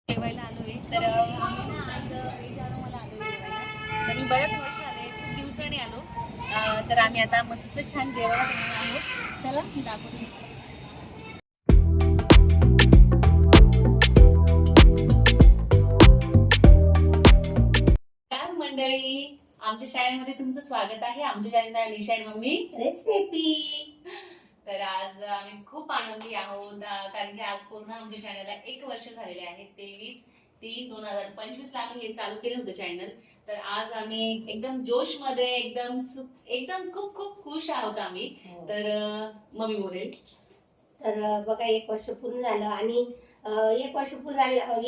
जेवायला आलोय तर आम्ही ना आज मला आलोय जेवायला. तर मी बरेच वर्ष आले, खूप दिवसांनी आलो. तर आम्ही आता मस्त छान जेवायला बनवणार आहोत. चला मी दाखवते. काय मंडळी, आमच्या शाळेमध्ये तुमचं स्वागत आहे. आमच्या शाळेत निशा आणि मम्मी रेसिपी. तर आज आम्ही खूप आनंदी आहोत कारण की आज पूर्ण आमच्या चॅनलला 1 वर्ष झालेले आहे. 23/3/2025 ला आम्ही हे चालू केलं होतं चॅनल. तर आज आम्ही एकदम जोश मध्ये एकदम खूप खूप खुश आहोत आम्ही. तर मम्मी बोलेल. तर बघा 1 वर्ष पूर्ण झालं आणि 1 वर्ष पूर्ण झालं,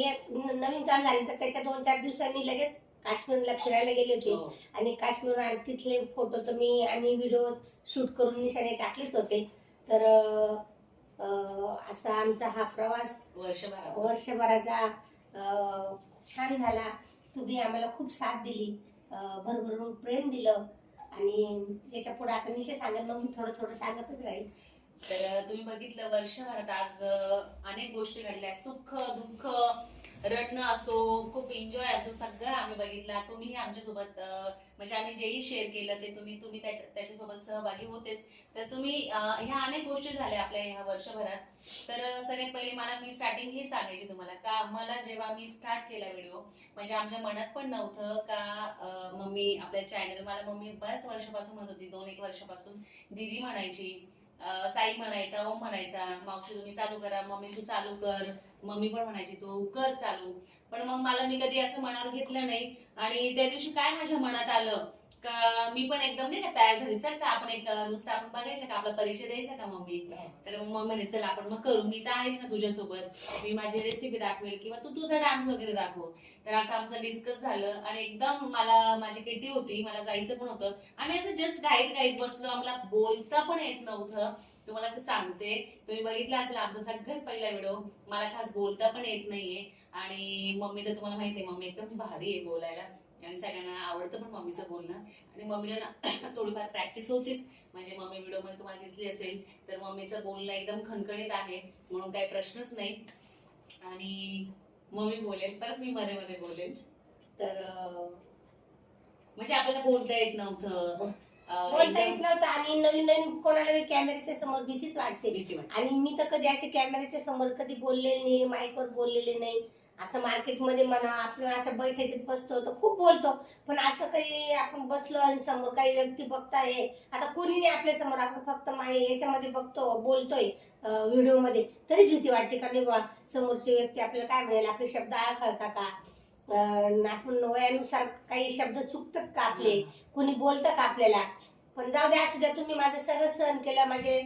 नवीन चालू झाले तर त्याच्या 2-4 दिवसांनी लगेच काश्मीरला फिरायला गेले होते. हो. आणि काश्मीर आणि तिथले फोटो तर मी आणि व्हिडिओ शूट करून निशाने टाकलेच होते. तर असा आमचा हा प्रवास वर्षभराचा छान झाला. तुम्ही आम्हाला खूप साथ दिली, भरभरून प्रेम दिलं. आणि याच्या पुढे आता निशा सांगेल, मग मी थोडं थोडं सांगतच राहील. तर तुम्ही बघितलं वर्षभरात आज अनेक गोष्टी घडल्या, सुख दुःख, रडणं असो, खूप एन्जॉय असो, सगळं आम्ही बघितला. तुम्ही आमच्यासोबत म्हणजे आम्ही जेही शेअर केलं ते तुम्ही त्याच्यासोबत सहभागी होतेच. तर तुम्ही ह्या अनेक गोष्टी झाल्या आपल्या ह्या वर्षभरात. तर सगळ्यात पहिले मी स्टार्टिंग हे सांगायची तुम्हाला का मला जेव्हा मी स्टार्ट केला व्हिडिओ, म्हणजे आमच्या मनात पण नव्हतं का मम्मी आपल्या चॅनल, मला मम्मी बऱ्याच वर्षापासून म्हणत होती, 2-1 वर्षापासून दीदी म्हणायची, साई म्हणायचा, ओम म्हणायचा, मावशी तुम्ही चालू करा, मम्मी तू चालू कर, मम्मी पण म्हणायची तू कर चालू. पण मग मी कधी असं मनावर घेतलं नाही. आणि त्या दिवशी काय माझ्या मनात आलं का मी पण एकदम नाही का तयार झाली, चल का आपण एक नुसतं आपण बघायचं का, आपला परिचय द्यायचा का मम्मी. तर मग मम्मी म्हणे चल आपण मग करू, मी तर आहेच ना तुझ्यासोबत, मी माझी रेसिपी दाखवेल किंवा तू तुझा डान्स वगैरे दाखव. तर असं आमचं डिस्कस झालं आणि एकदम माझी किटी होती, मला जायचं पण होतं. आम्ही आता जस्ट घाईत घाईत बसलो, आम्हाला बोलता पण येत नव्हतं. तुम्हाला तर सांगते, तुम्ही बघितलं असेल आमचा सगळ्यात पहिला व्हिडिओ, मला खास बोलता पण येत नाहीये. आणि मम्मी तर तुम्हाला माहितीये, मम्मी एकदम भारी आहे बोलायला आणि सगळ्यांना आवडतं पण मम्मीचं बोलणं. आणि मम्मीला ना थोडीफार प्रॅक्टिस होतीच, म्हणजे मम्मी व्हिडिओ मध्ये तुम्हाला दिसली असेल तर मम्मीचं बोलणं एकदम खणखणीत आहे, म्हणून काही प्रश्नच नाही. आणि मम्मी बोलेल, परत मी मध्ये मध्ये बोलेल. तर म्हणजे आपल्याला बोलता येत नव्हतं, बोलता येत नव्हतं आणि नवीन नवीन कोणाला कॅमेऱ्याच्या समोर भीतीच वाटते. आणि मी तर कधी असे कॅमेऱ्याच्या समोर कधी बोललेले नाही, माईकवर बोललेले नाही. असं मार्केटमध्ये म्हणा, आपण असं बैठकीत बसतो तर खूप बोलतो, पण असं काही आपण बसलो आणि समोर काही व्यक्ती बघताय, आता कोणी नाही आपल्या समोर, आपण फक्त याच्यामध्ये बघतो, बोलतोय व्हिडिओ मध्ये, तरी भीती वाटते का नाही बा समोरची व्यक्ती आपल्याला काय म्हणेल, आपले शब्द आळखळता का, आपण वयानुसार काही शब्द चुकतात का आपले, कुणी बोलतं का आपल्याला. पण जाऊ द्या, असू द्या, तुम्ही माझं सगळं सहन केलं. माझे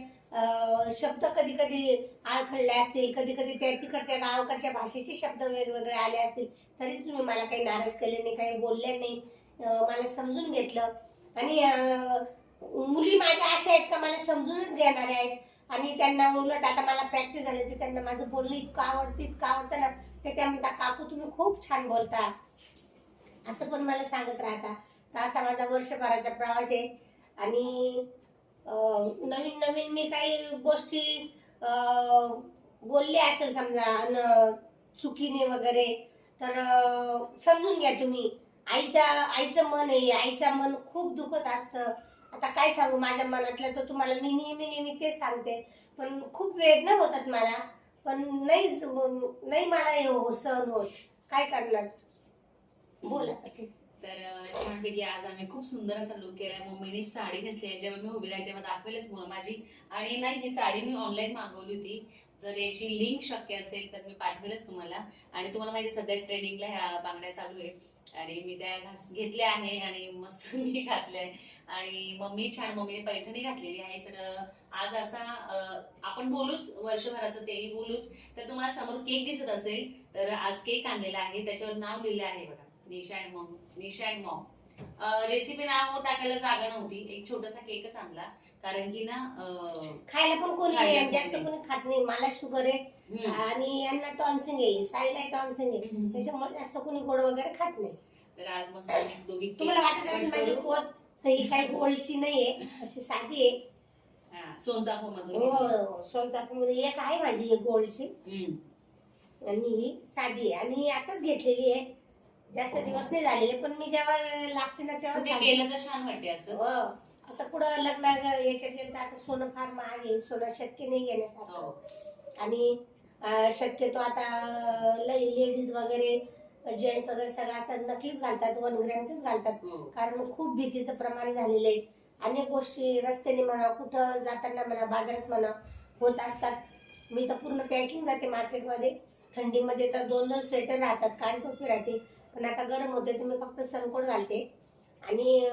शब्द कधी कधी आळखळले असतील, कधी कधी त्या तिकडच्या गावाकडच्या भाषेचे शब्द वेगवेगळे आले असतील, तरी तुम्ही मला काही नाराज केले नाही, काही बोलले नाही, मला समजून घेतलं. आणि मुली माझ्या अशा आहेत का मला समजूनच घेणाऱ्या आहेत. आणि त्यांना उलट आता मला प्रॅक्टिस झाली, तर त्यांना माझं बोलणं इतकं आवडतं ना, ते त्या म्हणतात काकू तुम्ही खूप छान बोलता, असं पण मला सांगत राहता. तर असा माझा वर्षभराचा प्रवास आहे. आणि नवीन नवीन मी काही गोष्टी बोलले असेल समजा चुकीने वगैरे, तर समजून घ्या तुम्ही. आईचं मन आहे, आईचं मन खूप दुखत असतं. आता काय सांगू माझ्या मनातलं, तर तुम्हाला मी नेहमी नेहमी तेच सांगते. पण खूप वेदना होतात मला, पण नाही मला हे सहन होत, काय करणार. बोला. तर छानपैकी आज आम्ही खूप सुंदर असा लुक केलाय. मम्मीने साडी नेसली आहे, जेव्हा मी उभी राहील तेव्हा दाखवेलच मुलं माझी. आणि नाही, ही साडी मी ऑनलाईन मागवली होती, जर याची लिंक शक्य असेल तर मी पाठवेलच तुम्हाला. आणि तुम्हाला माहिती सध्या ट्रेनिंगला ह्या बांगड्या चालू आहे आणि मी त्या घेतल्या आहे आणि मस्त मी घातल्या. आणि मम्मीने पैठणी घातलेली आहे. तर आज असा आपण बोलूच वर्षभराचं, तेही बोलूच. तर तुम्हाला समोर केक दिसत असेल, तर आज केक आणलेला आहे, त्याच्यावर नाव लिहिलं आहे बघा, निशा अँड मॉम. रेसिपी नाव टाकायला जागा नव्हती, एक छोटासा केकच आणला, कारण की ना खायला पण कोणी जास्त कोणी खात नाही. मला शुगर आहे आणि यांना टॉन्सिंग आहे, साईला टॉन्सिंग आहे, त्याच्यामुळे जास्त कोणी गोड वगैरे खात नाही. तर आज मस्त दोघी, तुम्हाला वाटत असेल माझी पोत ही काही गोळची नाहीये, अशी साधी आहे. सोनचाफा मधून. हो, सोनचाफा मध्ये एक आहे माझी एक गोळची. आणि ही साधी आहे आणि आताच घेतलेली आहे, जास्त दिवस नाही झालेले, पण मी जेव्हा लागते ना तेव्हाच ते घालते. केलं तर छान वाटते असं. हो. असं कुठं लग्न याच्यात गेलं तर आता सोनं फार महाग आहे, सोनं शक्य नाही घेण्यासारखं. हो. आणि शक्यतो आता लेडीज वगैरे जेंट्स वगैरे सगळं असं नकलीच घालतात, 1 ग्रॅमचंच घालतात. हो. कारण खूप भीतीचं प्रमाण झालेलं आहे. अनेक गोष्टी रस्त्याने म्हणा, कुठं जाताना म्हणा, बाजारात म्हणा होत असतात. मी तर पूर्ण पॅकिंग जाते मार्केटमध्ये. थंडीमध्ये तर 2-2 स्वेटर राहतात, कानटोपी राहते. पण आता गरम होते तर मी फक्त सनकोट घालते. आणि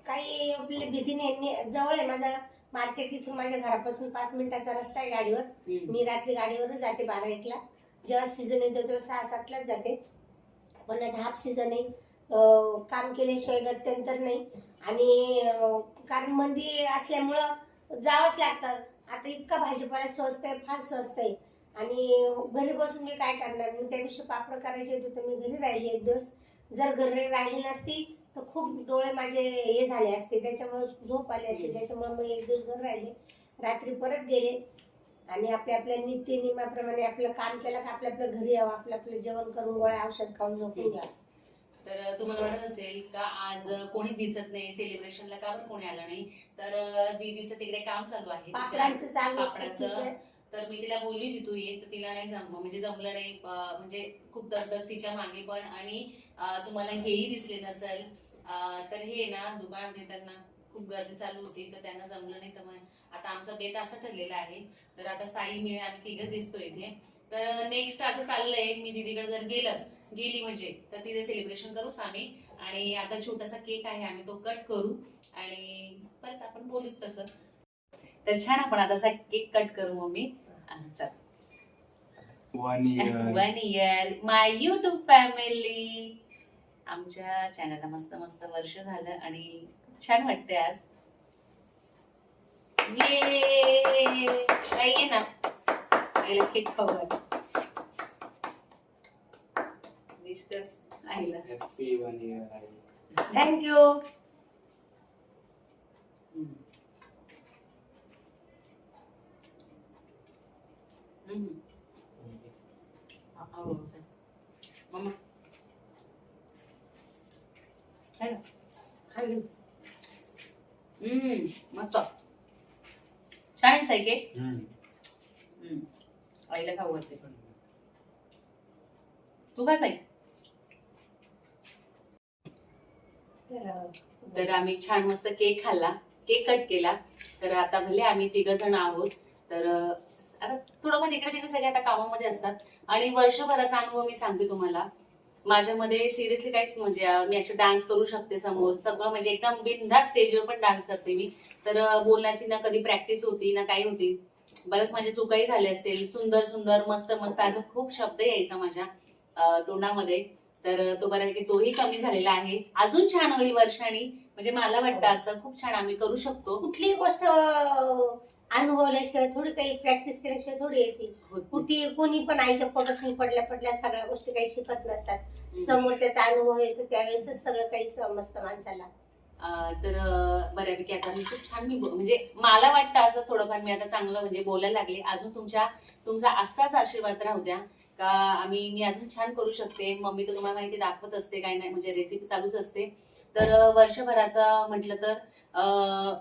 काही आपल्या भीतीने जवळ आहे माझा मार्केट, तिथून माझ्या घरापासून 5 मिनिटाचा रस्ता आहे गाडीवर. मी रात्री गाडीवरच जाते 12-1ला. जेव्हा सीझन येतो तेव्हा 6-7लाच जाते. पण आता हाफ सीझन आहे, काम केल्याशिवाय गत्यंतर नाही. आणि कारण मंदी असल्यामुळं जावंच लागतं. आता इतका भाजीपाला स्वस्त आहे, फार स्वस्त आहे. आणि घरी बसून मी काय करणार. मी त्या दिवशी पापड करायचे होते तर मी घरी राहिली 1 दिवस. जर घरी राहिली नसती तर खूप डोळे माझे हे झाले असते, त्याच्यामुळे झोप आली असते. त्याच्यामुळे मी 1 दिवस घरी राहिले, रात्री परत गेले. आणि आपल्या आपल्या नित्यनियमाप्रमाणे आपलं काम केलं का आपल्या आपल्या घरी यावं, आपलं आपलं जेवण करून गोळ्या औषध खाऊन झोपून घ्यावं. तर तुम्हाला वाटत असेल का आज कोणी दिसत नाही सेलिब्रेशनला, का बरं कोणी आलं नाही. तर दीदीचं तिकडे काम चालू आहे पापडांचं चालू आहे, पापडांचं. तिचं. तर मी तिला बोलली होती तू ये, तर तिला नाही म्हणजे जमलं नाही. म्हणजे खूप दगदग तिच्या मागे पण. आणि तुम्हाला हेही दिसले नसेल. तर हे ना दुकानात येताना खूप गर्दी चालू होती तर त्यांना जमलं नाही. तर मग आता आमचा बेत असं ठरलेला आहे. तर आता साई मी आम्ही तिघच दिसतो इथे. तर नेक्स्ट असं चाललंय, मी दीदीकडे जर गेली म्हणजे तर तिथे सेलिब्रेशन करू आम्ही. आणि आता छोटासा केक आहे, आम्ही तो कट करू आणि परत आपण बोलूच तसं. तर छान आपण आता असा केक कट करू मम्मी. चल. 1 year. 1 year माय युट्यूब फॅमिली. आमच्या चॅनलला मस्त मस्त वर्ष झालं आणि खूप छान वाटतंय आज. ये ये ना आईला केक खाऊ. विश कर आईला. Happy 1 year. थँक्यू. मम्मा खाल्ली. मस्त छान आहे साई केक. हम्म. आईला खाऊ घालते. तू का साई. तर आम्ही छान मस्त केक खाल्ला, केक कट केला. तर आता भले आम्ही 3 जण आहोत. तर आता थोडंफार इकडे तिकडे सगळे आता कामामध्ये असतात. आणि वर्षभराचा अनुभव मी सांगते तुम्हाला. माझ्यामध्ये सिरियसली काहीच म्हणजे मी अशी डान्स करू शकते समोर सगळं, म्हणजे एकदम बिनधास्त स्टेजवर पण डान्स करते मी. तर बोलण्याची ना कधी प्रॅक्टिस होती ना काही होती. बरंच माझे चुकाही झाले असतील. सुंदर सुंदर मस्त मस्त असं खूप शब्द यायचा माझ्या तोंडामध्ये. तर तो बऱ्यापैकी तोही कमी झालेला आहे. अजून छान होईल वर्षांनी. म्हणजे मला वाटतं असं खूप छान आम्ही करू शकतो. कुठलीही गोष्ट अनुभवल्याशिवाय थोडी, काही प्रॅक्टिस केल्याशिवाय थोडी येते. कुठे कोणी पण आईच्या पोटातून पडल्या सगळ्या गोष्टी काही शिकत नसतात. समोरच्याचा अनुभव येतो त्यावेळेसच सगळं काही समजतं माणसाला. तर बऱ्यापैकी आता मी खूप छान म्हणजे मला वाटतं असं थोडंफार मी आता चांगलं म्हणजे बोलायला लागले. अजून तुमचा असाच आशीर्वाद राहू द्या का मी अजून छान करू शकते. मम्मी तर तुम्हाला माहिती दाखवत असते काय नाही, म्हणजे रेसिपी चालूच असते. तर वर्षभराचा म्हटलं तर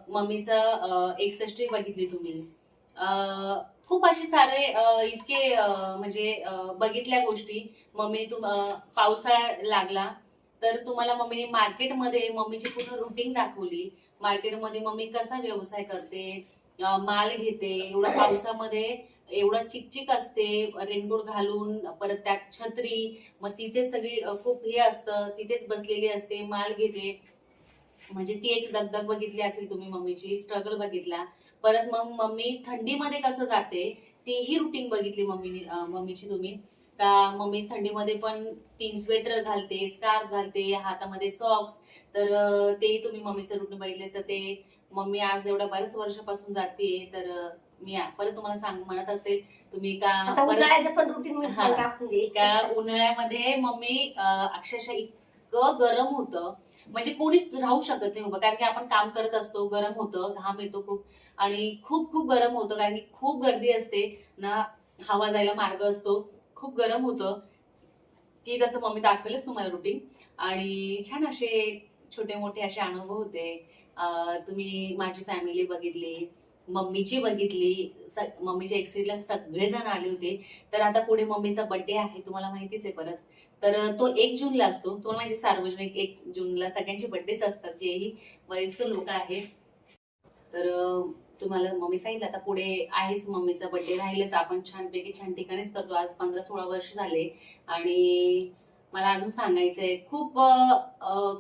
मम्मीचं 61 बघितली तुम्ही. खूप असे सारे इतके म्हणजे बघितल्या गोष्टी. मम्मी पावसाळा लागला तर तुम्हाला मम्मीने मार्केटमध्ये मम्मीची पूर्ण रुटीन दाखवली. मार्केटमध्ये मम्मी कसा व्यवसाय करते, माल घेते, एवढ्या पावसामध्ये एवढं चिकचिक असते, रेनकोट घालून, परत त्यात छत्री, मग तिथे सगळी खूप हे असतं, तिथेच बसलेली असते, माल घेते. म्हणजे ती एक दगदग बघितली असेल तुम्ही, मम्मीची स्ट्रगल बघितला. परत मग मम्मी थंडीमध्ये कसं जाते तीही रुटीन बघितली मम्मीची तुम्ही. का मम्मी थंडीमध्ये पण 3 स्वेटर घालते, स्कार्फ घालते, हातामध्ये सॉक्स. तर तेही तुम्ही मम्मीचं रुटीन बघितले. तर ते मम्मी आज एवढ्या बऱ्याच वर्षापासून जाते. तर मी परत तुम्हाला म्हणत असेल तुम्ही का उन्हाळ्याचं पण रुटीन मी दाखवून देईल. का उन्हाळ्यामध्ये मम्मी अक्षरशः इतकं गरम होतं, म्हणजे कोणीच राहू शकत नाही उभं. कारण की आपण काम करत असतो, गरम होतं, घाम येतो खूप आणि खूप खूप गरम होतं. कारण की खूप गर्दी असते ना, हवा जायला मार्ग असतो. खूप गरम होतं. ती तसं मम्मी दाखवेलच तुम्हाला रुटीन. आणि छान असे छोटे मोठे असे अनुभव होते. तुम्ही माझी फॅमिली बघितली, मम्मीची बघितली, मम्मीच्या एक्सिटला सगळेजण आले होते. तर आता पुढे मम्मीचा बर्थडे आहे, तुम्हाला माहितीच आहे परत. तर तो 1 जूनला असतो. तुम्हाला माहिती सार्वजनिक 1 जूनला सगळ्यांचे बर्थडेच असतात, जेही वयस्कर लोक आहेत. तर तुम्हाला मम्मी सांगितलं आता पुढे आहेच मम्मीचा बर्थडे, राहिलेच आपण छानपैकी छान ठिकाणीच करतो. आज 15-16 वर्ष झाले. आणि मला अजून सांगायचंय, खूप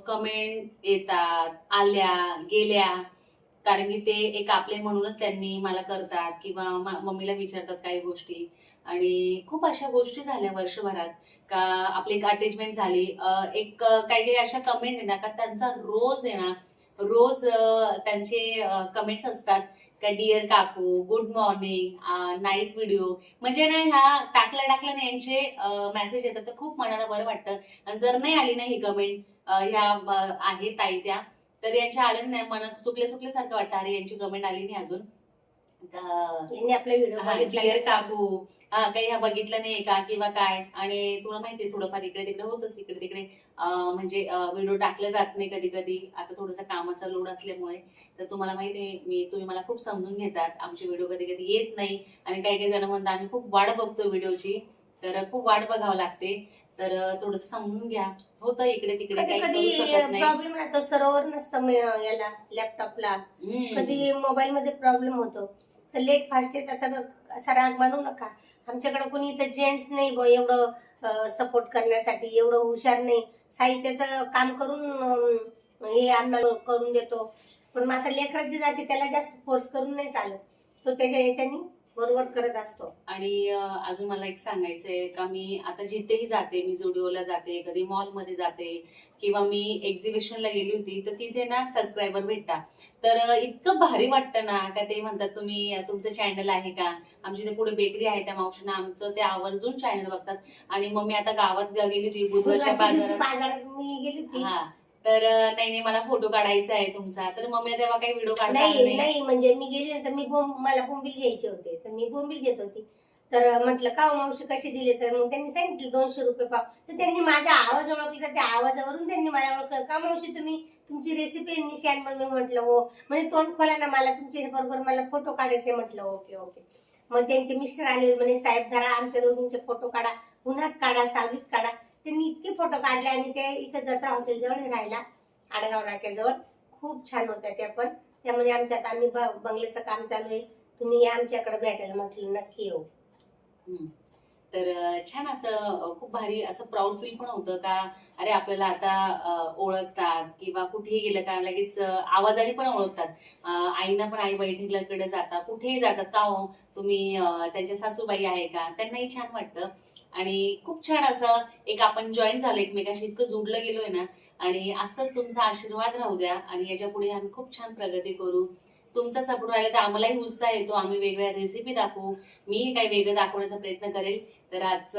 कमेंट येतात, आल्या गेल्या, कारण की ते एक आपले म्हणूनच त्यांनी मला करतात किंवा मम्मीला विचारतात काही गोष्टी. आणि खूप अशा गोष्टी झाल्या वर्षभरात का आपली एक अटॅचमेंट झाली. एक काही काही अशा कमेंट आहे ना का त्यांचा रोज आहे ना, रोज त्यांचे कमेंट्स असतात का डिअर काकू, गुड मॉर्निंग, नाईस व्हिडिओ. म्हणजे ना ह्या टाकल्या ना यांचे मेसेज येतात तर खूप मनाला बरं वाटतं. आणि जर नाही आली ना ही कमेंट ह्या आहे ताई त्या, तर यांच्या आल्या नाही मन चुकल्यासारखं वाटतं. अरे यांची कमेंट आली नाही अजून, आपला व्हिडिओ डिअर काकू काही ह्या बघितलं नाही का किंवा काय. आणि तुला माहितीये थोडंफार इकडे तिकडे होतच, इकडे तिकडे म्हणजे व्हिडिओ टाकले जात नाही कधी कधी. आता थोडंसं कामाचा लोड असल्यामुळे. तर तुम्हाला माहितीये तुम्ही मला खूप समजून घेतात. आमचे व्हिडिओ कधी कधी येत नाही आणि काही जण म्हणतात आम्ही खूप वाट बघतो व्हिडिओची, तर खूप वाट बघावं लागते. तर थोडस समजून घ्या. होतं इकडे तिकडे काही करू शकत नाही. प्रॉब्लेम राहतो, सर्व्हर नसतं याला लॅपटॉपला, कधी मोबाईल मध्ये प्रॉब्लेम होतो. तर लेट फास्ट येतात. तर असा राग मानू नका. आमच्याकडे कोणी इथं जेंट्स नाही बुवा एवढं सपोर्ट करण्यासाठी, एवढं हुशार नाही. साई त्याचं काम करून हे आम्हाला करून देतो. पण मग आता लेकराची जाते त्याला जास्त फोर्स करून नाही चालत. तो त्याच्या याच्यानी बरोबर करत असतो. आणि अजून मला एक सांगायचंय का मी आता जिथेही जाते, मी जुडिओला जाते, कधी मॉलमध्ये जाते किंवा मी एक्झिबिशनला गेली होती, तर तिथे ना सबस्क्रायबर भेटतात. तर इतकं भारी वाटतं ना का ते म्हणतात तुम्ही तुमचं चॅनल आहे का. आमची इथे पुढे बेकरी आहे, त्या मावशीनं आमचं ते आवर्जून चॅनल बघतात. आणि मग मी आता गावात गेली होती बुधवारच्या बाजारात मी गेली होती. हा, तर नाही मला फोटो काढायचा आहे तुमचा. तर मम्मी तेव्हा काही व्हिडिओ काढता नाही म्हणजे मी गेली तर मला बोंबील घ्यायचे होते, तर मी बोंबील घेत होती. तर म्हटलं का मावशी कशी दिले, तर मग त्यांनी सांगितलं 200 रुपये पाव. तर त्यांनी माझा आवाज ओळखला, त्या आवाजावरून त्यांनी मला ओळखलं. का मावशी तुम्ही तुमची रेसिपी निशान मम्मी. म्हटलं हो. म्हणजे तोंड खोला ना मला तुमच्या बरोबर मला फोटो काढायचे. म्हटलं ओके ओके. मग त्यांचे मिस्टर आले म्हणे साहेब धरा आमच्या दोघींचे फोटो काढा, उन्हात काढा, सावलीत काढा. त्यांनी इतके फोटो काढले. आणि ते इथं जत्रा हॉटेल जवळ राहिला, आडगाव नाक्याजवळ. खूप छान होत्या त्या पण. त्यामुळे आमच्यात आम्ही बंगल्याचं काम चालू आहे, तुम्ही या आमच्याकडे भेटायला. म्हटलं नक्की येऊ. तर छान असं खूप भारी असं प्राऊड फील पण होतं का अरे आपल्याला आता ओळखतात किंवा कुठेही गेलं का लगेच आवाजाने पण ओळखतात. आईना पण आई बहिणीकडे जातात, कुठेही जातात का हो तुम्ही त्यांच्या सासूबाई आहे का, त्यांनाही छान वाटतं. आणि खूप छान असं एक आपण जॉईन झालो एकमेकांशी, इतकं जोडलं गेलोय ना. आणि असं तुमचा आशीर्वाद राहू द्या आणि याच्या पुढे आम्ही खूप छान प्रगती करू. तुमचा सपोर्ट राहिला तर आम्हालाही उत्साह येतो. आम्ही वेगवेगळ्या रेसिपी दाखवू, मी काही वेगळं दाखवण्याचा प्रयत्न करेल. तर आज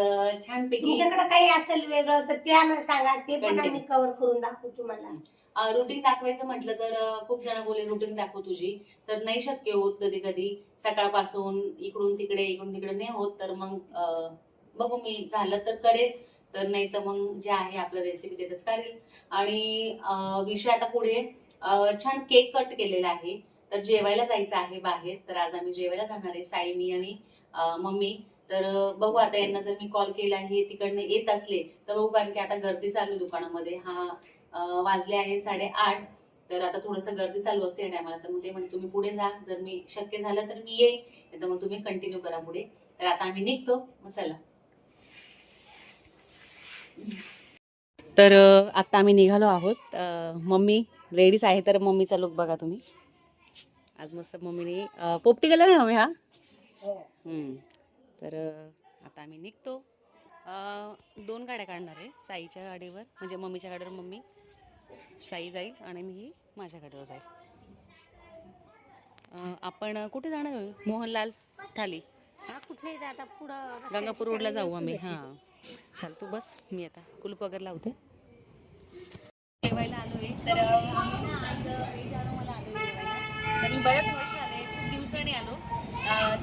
छानपैकी तुमच्याकडे काही असेल वेगळं तर ते आम्हाला सांगा, ते पण आम्ही कव्हर करून दाखवू तुम्हाला. रुटीन दाखवायचं म्हटलं तर खूप जण बोलले रुटीन दाखव तुझी, तर नाही शक्य होत कधी कधी. सकाळपासून इकडून तिकडे नाही होत. तर मग बघू मी झालं तर करेल, तर नाही तर मग जे आहे आपलं रेसिपी तेच करेल. आणि विषय आता पुढे छान केक कट केलेला आहे, तर जेवायला जायचं आहे बाहेर. तर आज आम्ही जेवायला जाणार आहे, साई, मी आणि मम्मी. तर बघू आता यांना जर मी कॉल केला हे तिकडनं येत असले तर बघू, कारण की आता गर्दी चालू दुकानामध्ये. वाजले आहे 8:30. तर आता थोडंसं गर्दी चालू असते या टायमाला. तर मग ते म्हणजे तुम्ही पुढे जा, जर मी शक्य झालं तर मी येईल, नाही तर मग तुम्ही कंटिन्यू करा पुढे. तर आता आम्ही निघतो. मग चला. तर आता आम्ही निघालो आहोत. मम्मी रेडीच आहे, तर मम्मीचा लुक बघा तुम्ही. आज मस्त मम्मीने पोपटी कलर आहे मम्मी हा. तर आता आम्ही निघतो. 2 गाड्या काढणार आहे, साईच्या गाडीवर म्हणजे मम्मीच्या गाडीवर मम्मी, साई जाईल आणि मी माझ्या गाडीवर जाईल. आपण कुठे जाणार आहे? मोहनलाल थाली, कुठे आता पुढं गंगापूर रोडला जाऊ आम्ही. चल तू बस, मी आता कुलूप वगैरे लावते. जेवायला आलोय, तर मला आलोय जेवायला. तर मी बरेच वर्ष आले, खूप दिवसांनी आलो.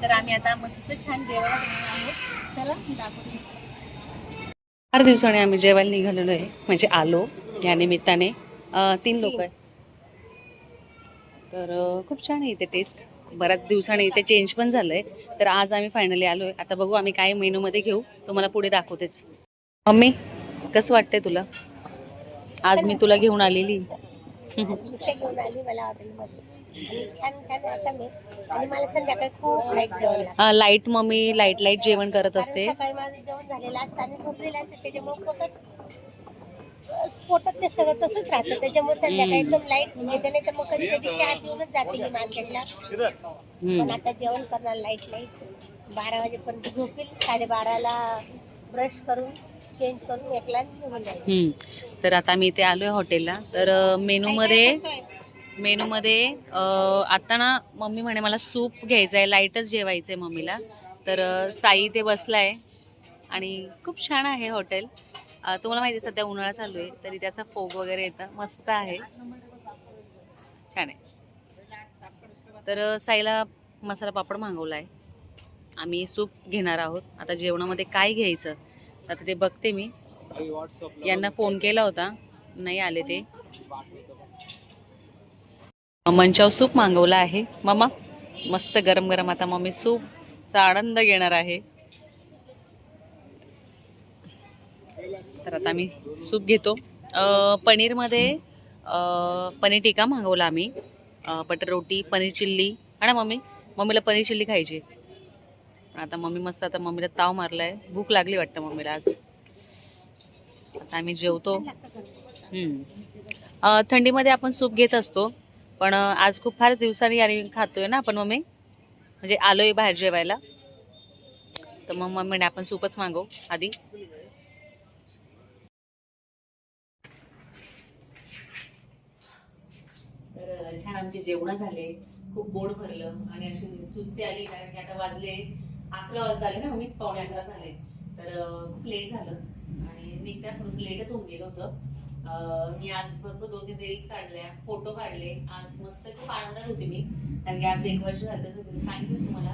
तर आम्ही आता मस्त छान जेवायला आहोत. चला मी दाखवते. 4 दिवसाने आम्ही जेवायला निघालेलो आहे, म्हणजे आलो या निमित्ताने. 3 लोक आहे. तर खूप छान आहे इथे टेस्ट. बऱ्याच दिवसाने इथे चेंज पण झालंय. तर आज आम्ही फायनली आलोय. आता बघू आम्ही काय मेनूमध्ये घेऊ, तुम्हाला पुढे दाखवतेच. मम्मी कसं वाटतंय तुला? आज मी तुला घेऊन आलेली. घेऊन आली मला हॉटेलमध्ये आणि छान छान वाटलं मी. आणि मला संध्याकाळी खूप लाईट जेवण लागतं. लाईट मम्मी लाईट जेवण करत असते. कारण सकाळी माझं जेवण झालेलं असतं आणि झोपलेलं असते, त्याच्यामुळे पोटात ते सगळं तसंच राहतं. त्याच्यामुळे संध्याकाळी एकदम लाईट येते. नाही तर मग कधी कधी चहा पिऊनच जाते मी मार्केटला. पण आता जेवण करणार लाईट 12 वाजेपर्यंत झोपेल. 12:30ला ब्रश करून चेंज करून एकला निघून जाईल. तर आता मी इथे आलोय हॉटेलला. तर मेनूमध्ये आता ना मम्मी म्हणे मला सूप घ्यायचं आहे, लाईटच जेवायचं आहे मम्मीला. तर साई ते बसलाय आणि खूप छान आहे हॉटेल. तुम्हाला माहिती आहे सध्या उन्हाळा चालू आहे, तरी त्याचा फोग वगैरे येतं, मस्त आहे, छान आहे. तर साईला मसाला पापड मागवला आहे. आम्ही सूप घेणार आहोत. आता जेवणामध्ये काय घ्यायचं आता ते बघते मी. यांना फोन केला होता, नाही आले ते. मंचाव सूप मागवला आहे मम्मा, मस्त गरम गरम. आता मम्मी सूपचा आनंद घेणार आहे. तर आता आम्ही सूप घेतो. पनीरमध्ये पनीर टिक्का मागवला आम्ही, बटर रोटी, पनीर चिल्ली. ना मम्मी, मम्मीला पनीर चिल्ली खायची. आता मम्मी मस्त, आता मम्मीला ताव मारलाय, भूक लागली वाटतं मम्मीला आज. आता आम्ही जेवतो. थंडीमध्ये आपण सूप घेत असतो, पण आज खूप फार दिवसांनी आणि खातोय ना आपण मम्मी, म्हणजे आलोय बाहेर जेवायला. तर मग मम्मीने आपण सूपच मागवू आधी. तर छान आमचे जेवण झाले, खूप पोट भरलं आणि अशी सुस्ती आली, कारण की आता वाजले 11 वाजता आले ना मम्मी, 11:45 झाले. तर खूप लेट झालं आणि निघता थोडंसं लेटच होऊन गेलं होतं. मी आज भरपूर 2-3 रील्स काढल्या, फोटो काढले. आज मस्त खूप आनंदात होते मी, कारण की आज 1 वर्ष झालं तसं सांगितलंच तुम्हाला.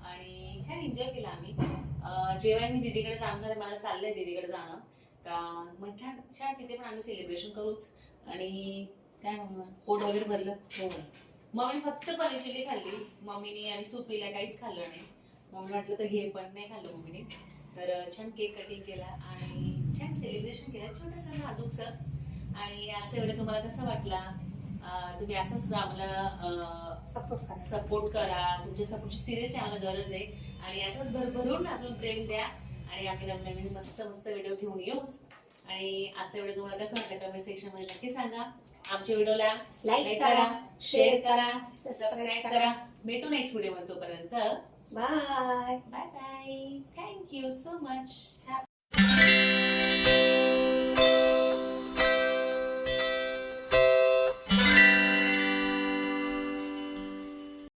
आणि छान एन्जॉय केला आम्ही. जेव्हा मी दीदीकडे जाणार आहे, मला चाललंय दीदीकडे जाणं का, मग छान तिथे पण आम्ही सेलिब्रेशन करूच. आणि काय म्हणून पोट वगैरे भरलं. हो, मम्मीने फक्त पनीर चिल्ली खाल्ली मम्मीने, आणि सूप पिला, काहीच खाल्लं नाही. मम्मी म्हटलं तर हे पण नाही खाल्लं मम्मीने. तर छान केक कटिंग केला आणि छान सेलिब्रेशन केलं, छोटंसं नाजूकसं. आणि आजचा व्हिडिओ तुम्हाला कसा वाटला? तुम्ही असंच आम्हाला सपोर्ट करा. तुमच्या सपोर्टची सिरियसली आम्हाला गरज आहे, आणि असंच भरभरून अजून प्रेम द्या. आणि आम्ही नवीन मस्त मस्त व्हिडिओ घेऊन येऊच. आणि आजचा व्हिडिओ तुम्हाला कसा वाटला कमेंट सेक्शन मध्ये नक्की सांगा. आमच्या व्हिडिओला लाईक करा, शेअर करा, सबस्क्राईब करा. भेटू नेक्स्ट व्हिडिओ मध्ये. तोपर्यंत bye bye bye. Thank you so much.